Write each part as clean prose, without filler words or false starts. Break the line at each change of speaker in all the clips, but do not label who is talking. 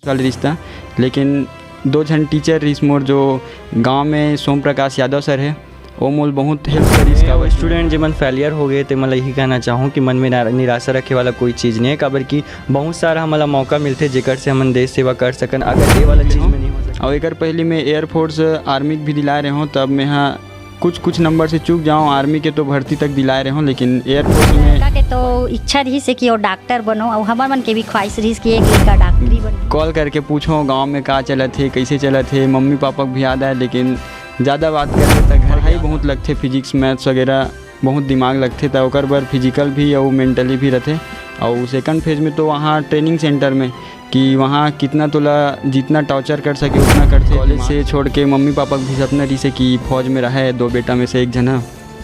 वाला रिश्ता, लेकिन 2 जन टीचर रिस मोर जो गांव में सोम प्रकाश यादव सर है वो मोल बहुत हेल्प करी इसका।
स्टूडेंट जब मन फेलियर हो गए तो मैं यही कहना चाहूँ कि मन में निराशा रखे वाला कोई चीज़ नहीं है, काबर कि बहुत सारा हमारा मौका मिलते जेकर से हम देश सेवा कर सकन। अगर ये वाला चीज़ में नहीं हो सके
और एक पहले मैं एयरफोर्स आर्मी भी दिला रहे हूँ, तब मैं यहाँ कुछ नंबर से चूक जाऊँ, आर्मी के तो भर्ती तक दिलाए रहे हूँ, लेकिन एयरफोर्स में
के तो इच्छा रही से कि वो डॉक्टर बनो और हमार मन के भी ख्वाहिश रही कि एक लड़का डॉक्टरी बनो।
कॉल करके पूछो गांव में का चलत थे, कैसे चलत थे, मम्मी पापा भी याद आए, लेकिन ज़्यादा बात करते तक घर ही बहुत लगते, फिजिक्स मैथ्स वगैरह बहुत दिमाग लगते, तो ओकर बर फिजिकल भी और मेंटली भी रहते। और सेकंड फेज में तो वहाँ ट्रेनिंग सेंटर में कि वहाँ कितना तोला जितना टॉर्चर कर सके उतना करते। कॉलेज से छोड़ के मम्मी पापा भी सपना रही से कि फौज में रहे, 2 बेटा में से एक जना,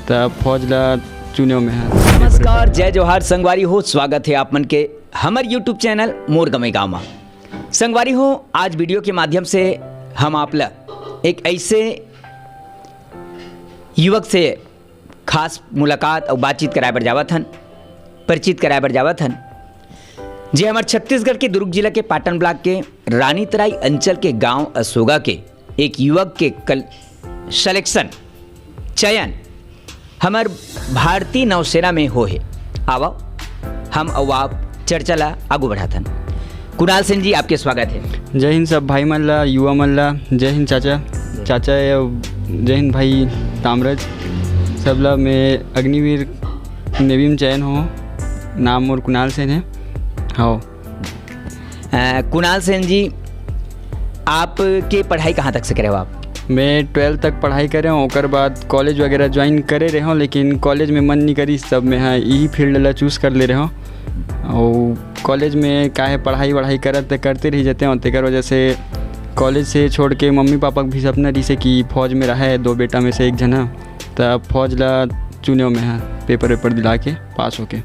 तब फौज ला चुने में है।
नमस्कार, जय जोहार संगवारी हो, स्वागत है आप मन के हमारे यूट्यूब चैनल मोर गमे गाँव में। संगवारी हो, आज वीडियो के माध्यम से हम आप ला एक ऐसे युवक से खास मुलाकात और बातचीत कराए बर जावत हन, परिचित कराए बर जावत हन, जे हमारे छत्तीसगढ़ के दुर्ग जिला के पाटन ब्लॉक के रानीतराई अंचल के गांव असोगा के एक युवक के सिलेक्शन चयन हमार भारतीय नौसेना में हो है। आओ हम आप चर्चा ला आगू बढ़ाथन। कुणाल सिंह जी, आपके स्वागत है।
जय हिंद सब भाई मन ला, युवा मन ला जय हिंद। चाचा जय हिंद भाई तामरज सब ला। मैं अग्निवीर नेवी में चयन हो, नाम और कुणाल सेन है। हाँ
कुणाल सेन जी, आपके पढ़ाई कहाँ तक से करे हो आप?
मैं 12th तक पढ़ाई करे हूँ, ओकर बाद कॉलेज वगैरह ज्वाइन करे रहे हूँ, लेकिन कॉलेज में मन नहीं करी, सब में हाँ यही फील्ड ला चूज़ कर ले रहे हूँ। और कॉलेज में काहे पढ़ाई करते रह जाते हैं, तेकर वजह से कॉलेज से छोड़ के मम्मी पापा भी सपना रही से कि फौज में रहे, 2 बेटा में से एक जना, तब फौज ला चुने में है, पेपर दिला के पास होके।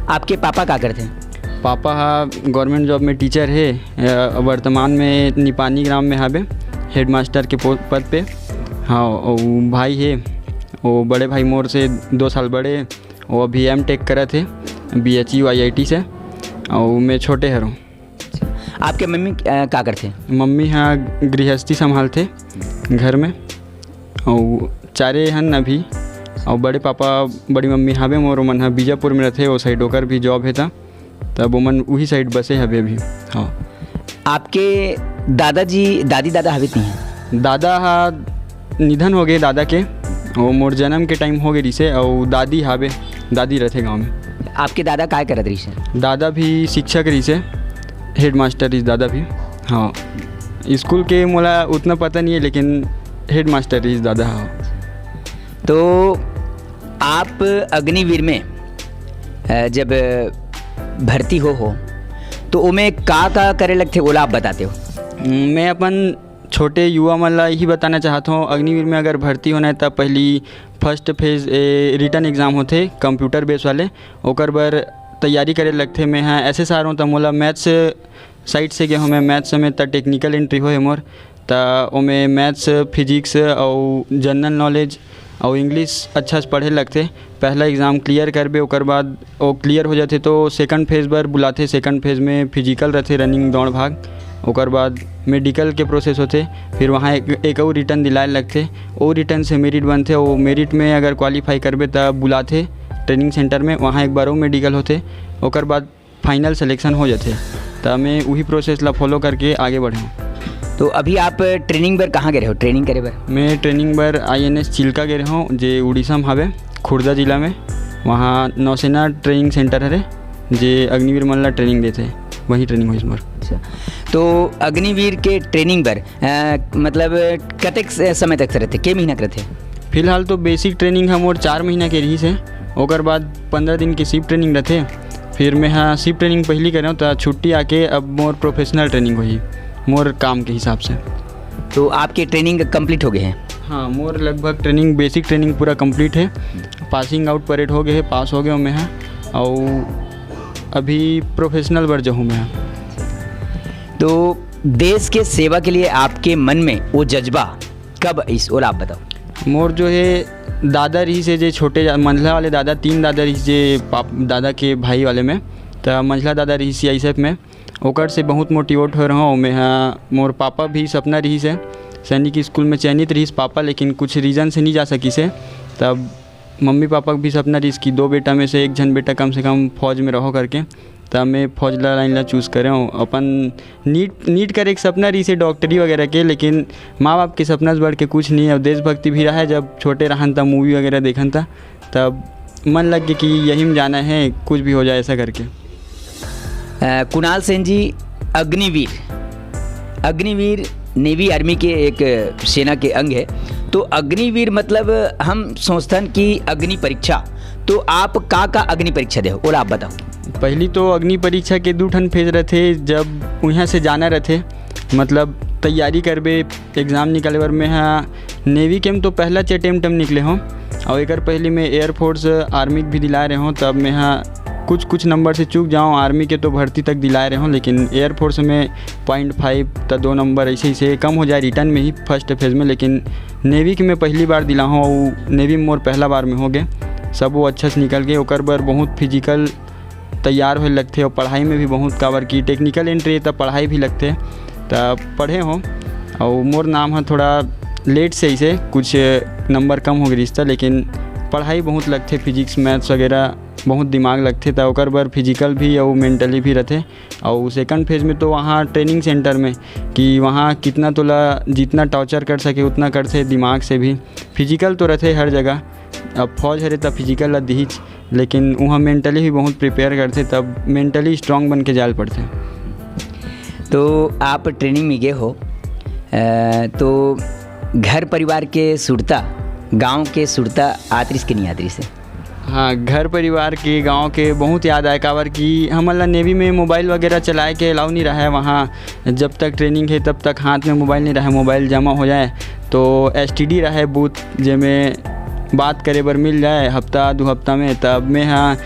आपके पापा क्या करते हैं?
पापा गवर्नमेंट जॉब में टीचर है, वर्तमान में निपानी ग्राम में हावे हेडमास्टर के पद पे। हाँ, और भाई है, वो बड़े भाई मोर से 2 साल बड़े, वो अभी M.Tech करा थे BHU IIT से, और मैं छोटे हूँ।
आपके मम्मी क्या करते हैं?
मम्मी हाँ गृहस्थी संभालते घर में, और 4 हन अभी, और बड़े पापा बड़ी मम्मी हावे मोर मन हाँ बीजापुर में रहते, वो साइड होकर भी जॉब है था, तब वो मन वही साइड बसे हवे अभी। हाँ, आपके
दादाजी दादा हवे नहीं हैं?
दादा हाँ निधन हो गए दादा के, वो मोर जन्म के टाइम हो गए रही से, और दादी हावे, दादी रहते गाँव में।
आपके दादा क्या करत रही से? दादा
भी शिक्षक रही से, हेडमास्टर रही दादा भी। हाँ, स्कूल के मोला उतना पता नहीं है, लेकिन हेडमास्टर रही दादा। हाँ,
तो आप अग्निवीर में जब भर्ती हो तो उमें का करे लगते ओला आप बताते हो?
मैं अपन छोटे युवा मन ला यही बताना चाहता हूँ, अग्निवीर में अगर भर्ती होना है तब पहली फर्स्ट फेज रिटर्न एग्ज़ाम होते कंप्यूटर बेस वाले, ओकर बर तैयारी करे लगते। मैं हाँ SSR हूँ, तो मोला मैथ्स साइड से गया हूँ, मैं मैथ्स में तो टेक्निकल एंट्री हो है मोर, तो ओमें मैथ्स फिजिक्स और जनरल नॉलेज और इंग्लिश अच्छा से पढ़े लगते। पहला एग्ज़ाम क्लियर करबे, ओकर बाद वो क्लियर हो जाते तो सेकंड फेज पर बुलाते। सेकंड फेज में फिजिकल रहते, रनिंग दौड़ भाग, ओकर बाद मेडिकल के प्रोसेस होते, फिर वहाँ एक और रिटर्न दिलाए लगते, वो रिटर्न से मेरिट बनते, वो मेरिट में अगर क्वालिफाई करबे तब बुलाते ट्रेनिंग सेंटर में, वहाँ एक बार वो मेडिकल होते, ओकर बाद फाइनल सिलेक्शन हो जाते। तब मैं वही प्रोसेस ला फॉलो करके आगे बढ़े।
तो अभी आप ट्रेनिंग बर कहाँ गए हो, ट्रेनिंग करे बर?
मैं ट्रेनिंग बर INS चिल्का गए हूँ, जे उड़ीसा में हावे, खुर्दा जिला में। वहाँ नौसेना ट्रेनिंग सेंटर है, जे अग्निवीर मन ला ट्रेनिंग देते, वही ट्रेनिंग हुई मोर।
अच्छा, तो अग्निवीर के ट्रेनिंग बर मतलब कतेक समय तक से रहते, के महीना रहते?
फिलहाल तो बेसिक ट्रेनिंग है मोर 4 महीना के रही से, ओकर बाद 15 दिन की शिफ्ट ट्रेनिंग रहते। फिर मैं हाँ शिफ्ट ट्रेनिंग पहली कर रहा हूँ, तो छुट्टी आके अब मोर प्रोफेशनल ट्रेनिंग हुई मोर काम के हिसाब से।
तो आपके ट्रेनिंग कंप्लीट हो गए हैं?
हाँ, मोर लगभग ट्रेनिंग बेसिक ट्रेनिंग पूरा कंप्लीट है, पासिंग आउट परेड हो गए है, पास हो गया हूँ मैं हाँ, और अभी प्रोफेशनल वर्जन हूँ मैं।
तो देश के सेवा के लिए आपके मन में वो जज्बा कब इस और आप बताओ?
मोर जो है दादा रही से जे छोटे मंझला वाले दादा, 3 दादा रही जे दादा के भाई वाले में, तो मंझला दादा रही CISF में, ओकर से बहुत मोटिवेट हो रहा हूँ मैं। हाँ, मोर पापा भी सपना रही से सैनिक स्कूल में चयनित रही पापा, लेकिन कुछ रीज़न से नहीं जा सकी से। तब मम्मी पापा भी सपना रही कि 2 बेटा में से एक जन बेटा कम से कम फौज में रहो करके। तब मैं फौज ला लाइन ला चूज़ करे हूँ। अपन नीट करे एक सपना रही से डॉक्टरी वगैरह के, लेकिन माँ बाप के सपना से बढ़ के कुछ नहीं है। और देशभक्ति भी रहा है, जब छोटे रहन तब मूवी वगैरह देखन था, तब मन लग गया कि यही में जाना है, कुछ भी हो जाए ऐसा करके।
कुणाल सेन जी, अग्निवीर नेवी आर्मी के एक सेना के अंग है। तो अग्निवीर मतलब हम सोचतन कि अग्नि परीक्षा, तो आप का अग्नि परीक्षा दे हो और आप बताओ।
पहली तो अग्नि परीक्षा के 2 ठन फेज रहे। जब वहाँ से जाना रहे मतलब तैयारी करबे एग्ज़ाम निकले बर, मैं हाँ नेवी के में तो पहला अटेम्प्ट में निकले हूँ। और एक पहले मैं एयरफोर्स आर्मी भी दिला रहे हूँ। तब मैं हाँ कुछ नंबर से चूक जाऊँ, आर्मी के तो भर्ती तक दिलाए रहे हूँ, लेकिन एयरफोर्स में 0.5 तो 2 नंबर ऐसे ही कम हो जाए रिटर्न में ही फर्स्ट फेज़ में। लेकिन नेवी के मैं पहली बार दिला हूँ और नेवी में मोर पहला बार में हो गए। सब वो अच्छा से निकल गए। ओकर बर बहुत फिजिकल तैयार होए लगते और पढ़ाई में भी बहुत काबर की टेक्निकल एंट्री तब पढ़ाई भी लगते। तब पढ़े हों और मोर नाम है थोड़ा लेट से इसे कुछ नंबर कम हो गए रिश्ता, लेकिन पढ़ाई बहुत लगते, फिजिक्स मैथ्स वगैरह बहुत दिमाग लगते। तो ओकर बर फिजिकल भी और मेंटली भी रहते। और सेकंड फेज़ में तो वहाँ ट्रेनिंग सेंटर में कि वहाँ कितना तोला जितना टॉर्चर कर सके उतना करते, दिमाग से भी। फिजिकल तो रहते हर जगह, अब फौज है तब फिजिकल ला दीच, लेकिन वहाँ मेंटली भी बहुत प्रिपेयर करते, तब मेंटली स्ट्रांग बन के जाल पड़ते।
तो आप ट्रेनिंग में गए हो, तो घर परिवार के सुरता, गांव के सुरता आतरिस के नहीं आतरिस से?
हाँ, घर परिवार के गांव के बहुत याद आए काबर कि हमारा नेवी में मोबाइल वगैरह चलाए के अलाउ नहीं रहा है। वहाँ जब तक ट्रेनिंग है तब तक हाथ में मोबाइल नहीं रहा। मोबाइल जमा हो जाए तो STD रहा बूथ जिसमें बात करे बर मिल जाए हफ्ता 2 हफ्ता में। तब मैं हाँ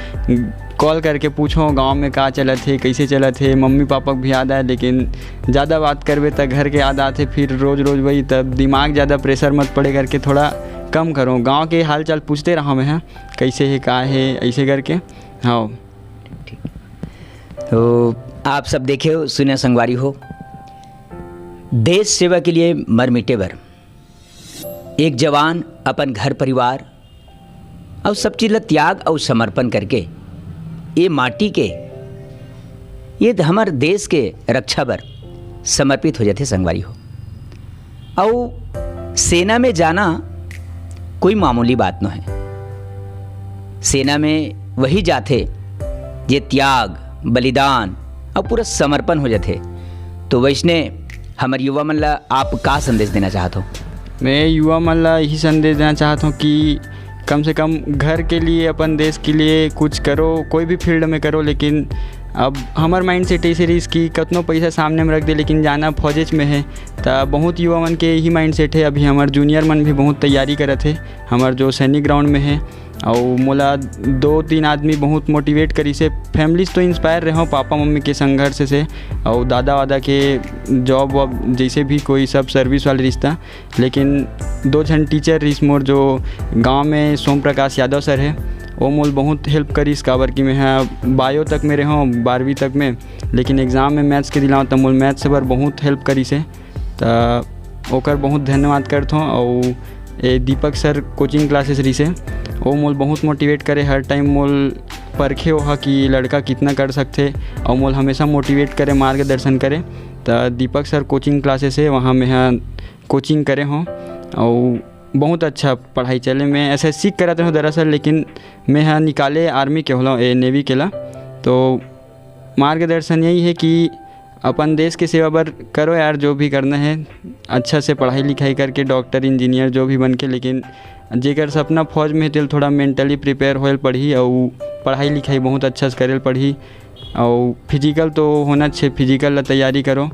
कॉल करके पूछो गांव में का चलत है, कैसे चलत है। मम्मी पापा भी याद आए, लेकिन ज़्यादा बात करबे तब घर के याद आते, फिर रोज़ वही। तब दिमाग ज़्यादा प्रेशर मत पड़े करके थोड़ा कम करो। गांव के हाल चाल पूछते रहा मैं, हाँ कैसे है का है ऐसे करके। हाँ
ठीक। तो आप सब देखे हो, सुने संगवारी हो, देश सेवा के लिए मर मिटे बर एक जवान अपन घर परिवार और सब चीज़ ला त्याग और समर्पण करके ये माटी के, ये हमारे देश के रक्षा बर समर्पित हो जाते संगवारी हो। और सेना में जाना कोई मामूली बात न है। सेना में वही जाते ये त्याग, बलिदान और पूरा समर्पण हो जाते। तो वैसने हमारे युवा मन ला आप का संदेश देना चाहते हो?
मैं युवा मन ला यही संदेश देना चाहता हूँ कि कम से कम घर के लिए, अपन देश के लिए कुछ करो, कोई भी फील्ड में करो। लेकिन अब हमार माइंड सेट ऐसे रही कि कितनो पैसा सामने में रख दे, लेकिन जाना फौज में है। तो बहुत युवा मन के यही माइंड सेट है। अभी हमार जूनियर मन भी बहुत तैयारी करत है, हमार जो सैनिक ग्राउंड में है। और मोला 2-3 आदमी बहुत मोटिवेट करी से। फैमिलीज तो इंस्पायर रहे हो पापा मम्मी के संघर्ष से, और दादा वादा के जॉब वॉब जैसे भी कोई सब सर्विस वाले रिश्ता। लेकिन 2 जन टीचर रिस मोर जो गांव में सोम प्रकाश यादव सर है, वो मोल बहुत हेल्प करी काबर कि मैं हाँ बायो तक में रहा हूँ 12वीं तक में, लेकिन एग्ज़ाम में मैथ्स के दिलाऊँ तो मोल मैथ्स से बार बहुत हेल्प करी से। तो ओकर बहुत धन्यवाद करता हूँ। और ये दीपक सर कोचिंग क्लासेस रही से, वो मोल बहुत मोटिवेट करे हर टाइम। मोल परखे हो कि लड़का कितना कर सकते, और मोल हमेशा मोटिवेट करे, मार्गदर्शन करे। तो दीपक सर कोचिंग क्लासेस है, वहाँ मैं हाँ कोचिंग करे हों और बहुत अच्छा पढ़ाई चले। मैं SSC कराते हूँ दरअसल, लेकिन मैं हाँ निकाले आर्मी के होला नेवी के ला। तो मार्गदर्शन यही है कि अपन देश के सेवा बर करो यार, जो भी करना है अच्छा से पढ़ाई लिखाई करके डॉक्टर इंजीनियर जो भी बन के। लेकिन जेकर सपना फौज में है थोड़ा मेंटली प्रिपेयर होल पढ़ी, और पढ़ाई लिखाई बहुत अच्छा से करेल पढ़ी। और फिजिकल तो होना चाहिए, फिजिकल ला तैयारी करो।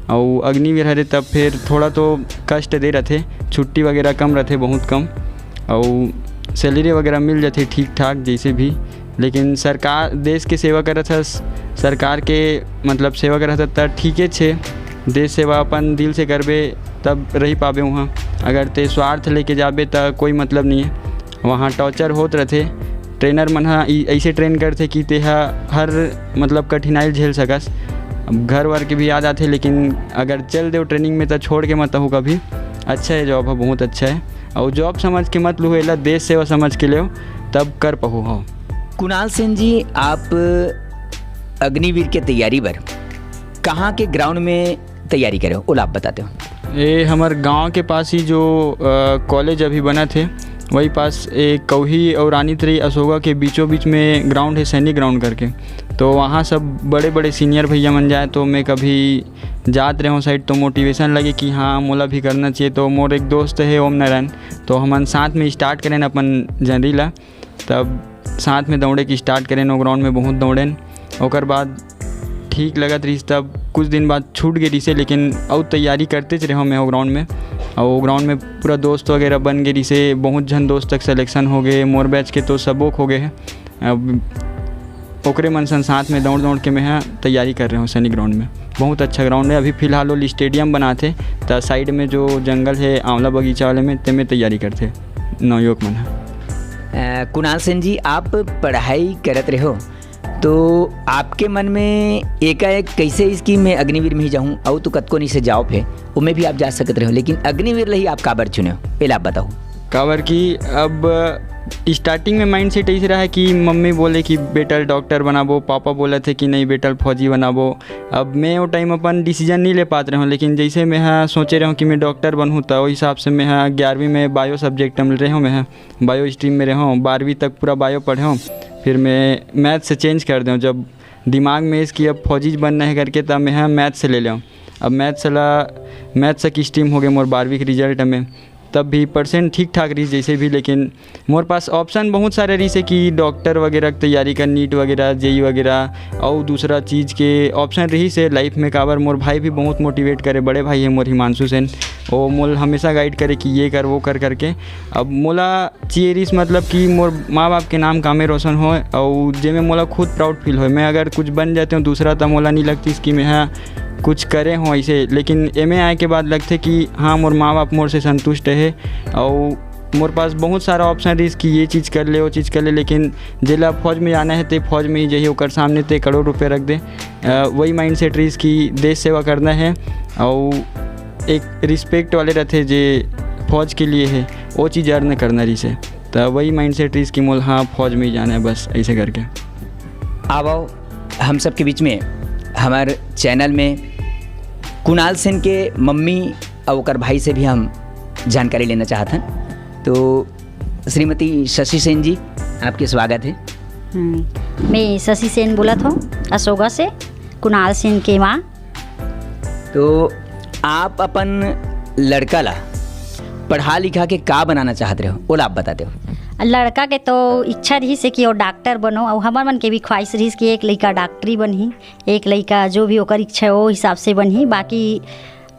और अग्निवीर हरे तब फिर थोड़ा तो कष्ट दे रहते, छुट्टी वगैरह कम रहते, बहुत कम। और सैलरी वगैरह मिल जाते ठीक ठाक जैसे भी। लेकिन सरकार देश के सेवा करत है, सरकार के मतलब सेवा करत है तब ठीके छे। देश सेवा अपन दिल से करबे तब रही पाबे वहाँ। अगर ते स्वार्थ लेके जाबे तो कोई मतलब नहीं है। वहाँ टॉर्चर होत रहते, ट्रेनर मन ऐसे ट्रेन करते कि ते हर मतलब कठिनाई झेल सकस। अब घर वर के भी याद आते, लेकिन अगर चल दे ट्रेनिंग में तो छोड़ के मत हो कभी। अच्छा है जॉब है, बहुत अच्छा है। और जॉब समझ के मत लो, एला देश सेवा समझ के ले तब कर पाओ। हो
कुणाल सेन जी, आप अग्निवीर के तैयारी पर कहाँ के ग्राउंड में तैयारी करे हो, वो आप बताते हो।
ये हमारे गांव के पास ही जो कॉलेज अभी बना थे वही पास एक कौही और रानी तरी अशोका के बीचों बीच में ग्राउंड है, सैनिक ग्राउंड करके। तो वहाँ सब बड़े बड़े सीनियर भैया मन जाए, तो मैं कभी जात रहे हूँ साइड, तो मोटिवेशन लगे कि हाँ मोला भी करना चाहिए। तो मोर एक दोस्त है ओम नारायण, तो हम साथ में स्टार्ट करें अपन जनरी ला, तब साथ में दौड़े की स्टार्ट करें। वो ग्राउंड में बहुत दौड़ें, ओकर बाद ठीक लगत रही, तब कुछ दिन बाद छूट गई से, लेकिन और तैयारी करते रहे मैं वो ग्राउंड में। और वो ग्राउंड में पूरा दोस्त वगैरह बन गई से, बहुत जन दोस्त तक सिलेक्शन हो गए, मोर बैच के तो सबोक हो गए हैं। अब ओकरे मन सन साथ में दौड़ दौड़ के मैं तैयारी कर रहा हूँ सैनिक ग्राउंड में। बहुत अच्छा ग्राउंड है। अभी फ़िलहाल वो स्टेडियम बनाते तो साइड में जो जंगल है आंवला बगीचा वाले में, ते में तैयारी करते नवयुवक मन है।
कुणाल सेन जी, आप पढ़ाई करत रहे हो तो आपके मन में एकाएक कैसे इसकी मैं अग्निवीर में ही जाऊँ, और तो कतको नहीं से जाओ फे उनमें भी आप जा सकते रहे हो, लेकिन अग्निवीर ही आप काबर चुने हो, पहले आप बताओ।
काबर की अब स्टार्टिंग में माइंड सेट ऐसे रहा है कि मम्मी बोले कि बेटा डॉक्टर बनाबो, पापा बोले थे कि नहीं बेटा फौजी बनाबो। अब मैं वो टाइम अपन डिसीजन नहीं ले पाते रहा हूँ, लेकिन जैसे मैं सोचे रहा हूँ कि मैं डॉक्टर बनूँ, तो वही हिसाब से मैं 11वीं में बायो सब्जेक्ट में रहा हूँ, मैं बायो स्ट्रीम में रहा हूँ। 12वीं तक पूरा बायो पढ़े हूँ, फिर मैं मैथ से चेंज कर दूँ। जब दिमाग में इसकी अब फौजी बनना है करके, तब मैं मैथ से ले लिया। अब मैथ से की स्ट्रीम हो गए मोर 12वीं के रिजल्ट में, तब भी परसेंट ठीक ठाक रही जैसे भी, लेकिन मोर पास ऑप्शन बहुत सारे रही से कि डॉक्टर वगैरह की तैयारी कर, नीट वगैरह जेई वगैरह और दूसरा चीज़ के ऑप्शन रही से लाइफ में। काबर मोर भाई भी बहुत मोटिवेट करे, बड़े भाई है मोर हिमांशु सेन, वो मोल हमेशा गाइड करे कि ये कर वो कर करके। अब मोला चाहिए रिस मतलब कि मोर माँ बाप के नाम कामे रोशन हो, और जे में मोला खुद प्राउड फील हो। मैं अगर कुछ बन जाते हूँ दूसरा, तो मोला नहीं लगती इसकी मैं कुछ करे हों ऐसे, लेकिन एमए आए के बाद लगते कि हाँ मोर माँ बाप मोर से संतुष्ट है। और मोर पास बहुत सारा ऑप्शन रही कि ये चीज़ कर ले वो चीज़ कर ले, लेकिन जिला फौज में जाना है तो फौज में ही जाइए, ओकर सामने ते करोड़ रुपये रख दे। वही माइंड सेट रही कि देश सेवा करना है, और एक रिस्पेक्ट वाले रहते जे फौज के लिए है, वो चीज़ अर्न करना रही से। तो वही माइंड सेट रही कि मोल हाँ फौज में ही जाना है, बस ऐसे करके।
आओ हम सब के बीच में हमारे चैनल में कुणाल सेन के मम्मी और ओकर भाई से भी हम जानकारी लेना चाहते हैं। तो श्रीमती शशि सेन जी, आपके स्वागत है।
मैं शशि सेन बोलत हूँ अशोका से, कुणाल सेन के माँ।
तो आप अपन लड़का ला पढ़ा लिखा के का बनाना चाहते रहे हो, वो आप बताते हो।
लड़का के तो इच्छा रही से कि वो डॉक्टर बनो, और हमार मन के भी ख्वाहिश रही कि एक लड़का डॉक्टरी बनही, एक लड़का जो भी ओकर इच्छा हो हिसाब से बनही। बाकी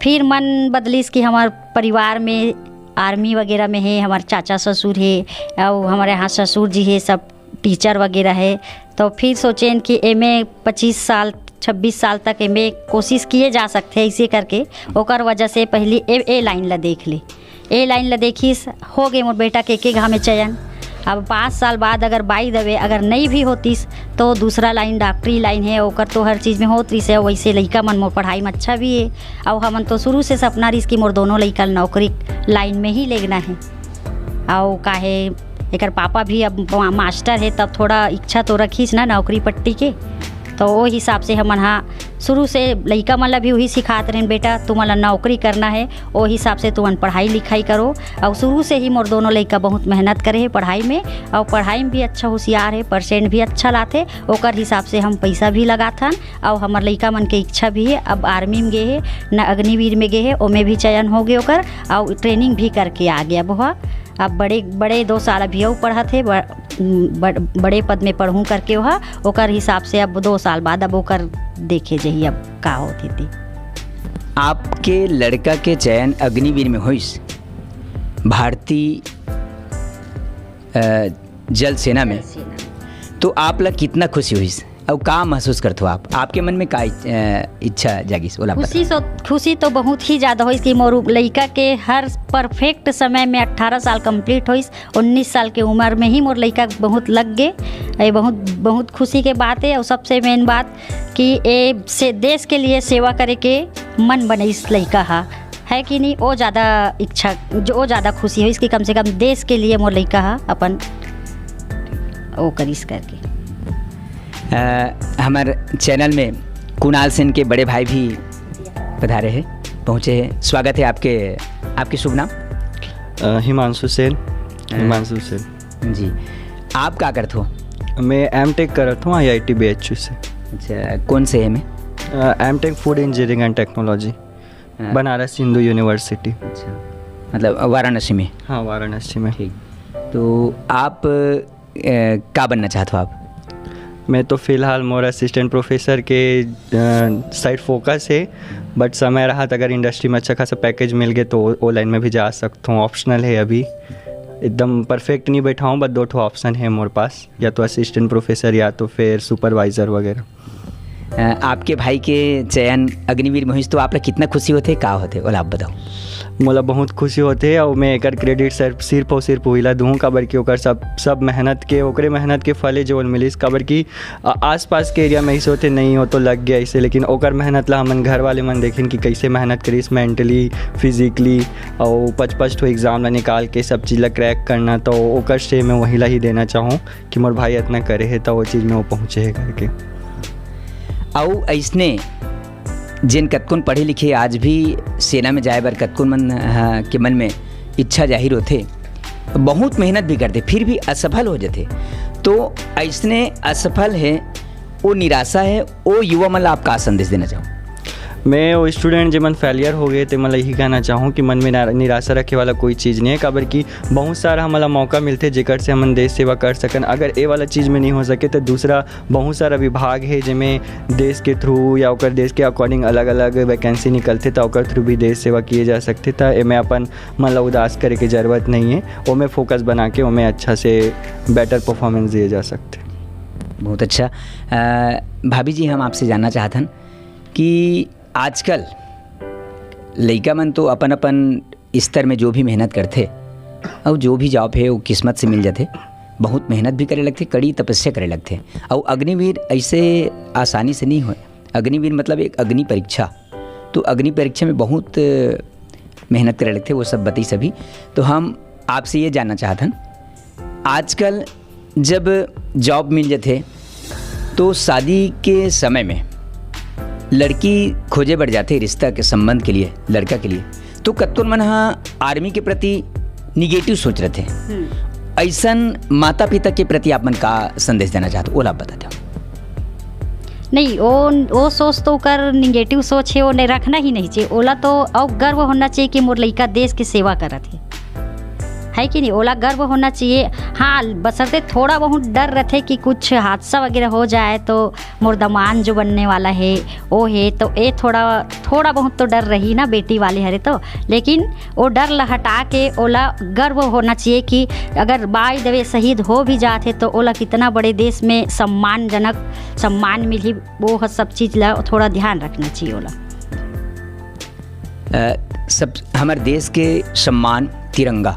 फिर मन बदलिस कि हमार परिवार में आर्मी वगैरह में है, हमारे चाचा ससुर है, और हमारे यहाँ ससुर जी है, सब टीचर वगैरह है। तो फिर सोचें कि एमए 25 साल 26 साल तक एमए कोशिश किए जा सकते हैं, इसे करके ओकर वजह से पहली ए लाइन ला देख ले। ए लाइन ला देखिस हो गए मोर बेटा के एक घा में चयन। अब 5 साल बाद अगर बाई दबे अगर नहीं भी होतीस, तो दूसरा लाइन डॉक्टरी लाइन है, ओकर तो हर चीज़ में होत रही से। वैसे लड़का मन मोर पढ़ाई में अच्छा भी है, और हमन तो शुरू से सपना रही कि मोर दोनों लड़का नौकरी लाइन में ही लेना है। और काहे एकर पापा भी अब मास्टर है, तब थोड़ा इच्छा तो रखीस ना नौकरी पट्टी के। तो वो हिसाब से हमन हाँ शुरू से लड़का मन ला भी वही सिखाते रहें, बेटा तुम्हारा नौकरी करना है, वो हिसाब से तुमन पढ़ाई लिखाई करो। और शुरू से ही मोर दोनों लड़का बहुत मेहनत करे है पढ़ाई में, और पढ़ाई में भी अच्छा होशियार है, परसेंट भी अच्छा लाते, ओकर हिसाब से हम पैसा भी लगाथन। और हमार लड़का मन के इच्छा भी है, अब आर्मी में गए है न अग्निवीर में गए है, ओमे भी चयन हो गए ओकर, और ट्रेनिंग भी करके आ गया बहुआ। अब बड़े 2 साल अभी वो पढ़ा थे, बड़े पद में पढ़ूँ करके वह ओकर हिसाब से अब 2 साल बाद अब ओकर देखे जही अब का होती थी।
आपके लड़का के चयन अग्निवीर में हुई भारतीय जल सेना में, तो आप ला कितना खुशी हुई और का महसूस करते हो आप, आपके मन में का इच्छा जागिस बोला?
खुशी तो बहुत ही ज़्यादा होइस कि मोर लड़का के हर परफेक्ट समय में 18 साल कंप्लीट होइस। 19 साल के उम्र में ही मोर लड़का बहुत लग गए। ये बहुत खुशी के बात है। और सबसे मेन बात कि ये से देश के लिए सेवा करे के मन बने इस लड़का है कि नहीं, वो ज़्यादा इच्छा जो ज़्यादा खुशी हो इसकी, कम से कम देश के लिए मोर लड़का अपन वो करिस करके।
हमारे चैनल में कुणाल सेन के बड़े भाई भी पधारे हैं, पहुँचे हैं। स्वागत है आपके शुभ नाम?
हिमांशु सेन
जी। आप क्या करते हो?
मैं M.Tech करता हूँ IIT BHU से।
अच्छा, कौन से है में?
M.Tech food engineering and technology, Banaras Hindu university.
अच्छा, मतलब वाराणसी में?
हाँ, वाराणसी में।
ठीक। तो आप क्या बनना चाहते हो आप?
मैं तो फ़िलहाल मोर असिस्टेंट प्रोफेसर के साइड फोकस है, बट समय रहा तो अगर इंडस्ट्री में अच्छा खासा पैकेज मिल गए तो वो लाइन में भी जा सकता हूँ। ऑप्शनल है, अभी एकदम परफेक्ट नहीं बैठा हूँ, बस 2 ठो ऑप्शन है मोर पास, या तो असिस्टेंट प्रोफेसर या तो फिर सुपरवाइज़र वगैरह।
आपके भाई के चयन अग्निवीर में हुई तो आप लोग कितना खुशी होते, का होते बोला आप बताओ?
मोला बहुत खुशी होते है, और मैं एक क्रेडिट सिर्फ और सिर्फ वही ला दूँ काबर की ओकर सब मेहनत के फले जो मिलिस। काबर की आसपास के एरिया में ऐसे होते नहीं हो तो लग गया ऐसे, लेकिन ओकर मेहनत ला हमन घर वाले मन देखें कि कैसे मेहनत करिस मेंटली फिजिकली, और 5 ठो एग्जाम ला निकाल के सब चीज़ ला क्रैक करना। तो ओकर श्रेय मैं वही ला ही देना चाहूँ कि मोर भाई इतना करे है तो वो चीज़ में वो पहुँचे है करके।
और ऐसने जिन कतकुन पढ़े लिखे आज भी सेना में जाए बर कतकुन मन के मन में इच्छा जाहिर होते, बहुत मेहनत भी करते, फिर भी असफल हो जाते। तो ऐसने असफल है, वो निराशा है, वो युवा मन ला आप का संदेश देना चाहो?
मैं वो स्टूडेंट जो मन फेलियर हो गए तो मैं यही कहना चाहूँ कि मन में निराशा रखे वाला कोई चीज़ नहीं है। काबर की बहुत सारा हमारा मौका मिलते जेकर से हम देश सेवा कर सकन। अगर ये वाला चीज़ में नहीं हो सके तो दूसरा बहुत सारा विभाग है जिनमें देश के थ्रू या ओकर देश के अकॉर्डिंग अलग अलग वैकेंसी निकलते, तो ओकर थ्रू भी देश सेवा किए जा सकते। तो में अपन मन ला उदास करे की ज़रूरत नहीं है, वो में फोकस बना के वो में अच्छा से बेटर परफॉर्मेंस दिए जा सकते।
बहुत अच्छा। भाभी जी, हम आपसे जानना चाहते हैं कि आजकल लड़का मन तो अपन अपन स्तर में जो भी मेहनत करते और जो भी जॉब है वो किस्मत से मिल जाते, बहुत मेहनत भी करे लगते, कड़ी तपस्या करे लगते। और अग्निवीर ऐसे आसानी से नहीं हो। अग्निवीर मतलब एक अग्नि परीक्षा, तो अग्नि परीक्षा में बहुत मेहनत करे लगते, वो सब बताई सभी। तो हम आपसे ये जानना चाहते हैं, आजकल जब जॉब मिल जाते तो शादी के समय में लड़की खोजे बढ़ जाते रिश्ता के संबंध के लिए, लड़का के लिए। तो कत्तुन मन आर्मी के प्रति निगेटिव सोच रहे थे। ऐसन माता पिता के प्रति आप मन का संदेश देना चाहते हो, ओला आप बताते हो?
नहीं, वो सोच तो कर निगेटिव सोच है, वो नहीं रखना ही नहीं चाहिए। ओला तो और गर्व होना चाहिए कि मोर लड़का देश की सेवा करत है कि नहीं, ओला गर्व होना चाहिए। हाँ, बशर्ते थोड़ा बहुत डर रहते कि कुछ हादसा वगैरह हो जाए तो मोर दमान जो बनने वाला है वो है, तो ये थोड़ा बहुत तो डर रही ना बेटी वाले हरे तो। लेकिन वो डर ला हटा के ओला गर्व होना चाहिए कि अगर बाई दवे शहीद हो भी जाते तो ओला कितना बड़े देश में सम्मानजनक सम्मान मिली, वो सब चीज़ ला थोड़ा ध्यान रखना चाहिए ओला।
सब हमारे देश के सम्मान तिरंगा,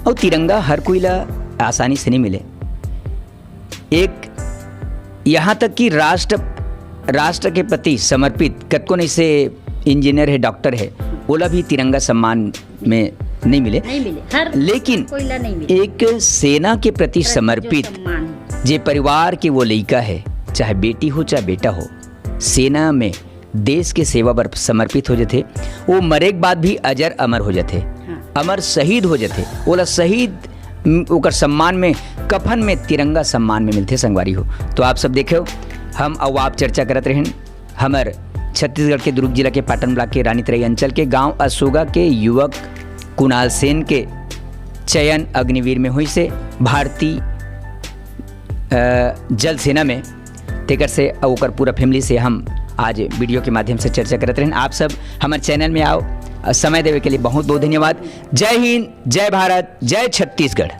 और तिरंगा हर कोई ला आसानी से नहीं मिले। एक यहाँ तक कि राष्ट्र के प्रति समर्पित कतको नहीं से इंजीनियर है, डॉक्टर है, ओला भी तिरंगा सम्मान में नहीं मिले। लेकिन
नहीं मिले।
एक सेना के प्रति समर्पित जे परिवार के वो लड़का है, चाहे बेटी हो चाहे बेटा हो, सेना में देश के सेवा पर समर्पित हो जाते, वो मरे के बाद भी अजर अमर हो जाते, अमर शहीद हो जाते। ओला शहीद ओकर सम्मान में कफन में तिरंगा सम्मान में मिलते संगवारी हो। तो आप सब देखे हो, हम अब आप चर्चा करते रहें हमार छत्तीसगढ़ के दुर्ग जिला के पाटन ब्लॉक के रानीतराई अंचल के गांव असोगा के युवक कुणाल सेन के चयन अग्निवीर में हुई से भारतीय जल सेना में तेकर से ओकर पूरा फैमिली से हम आज वीडियो के माध्यम से चर्चा करते रहें। आप सब हमारे चैनल में आओ, समय देवे के लिए बहुत बहुत धन्यवाद। जय हिंद, जय भारत, जय छत्तीसगढ़।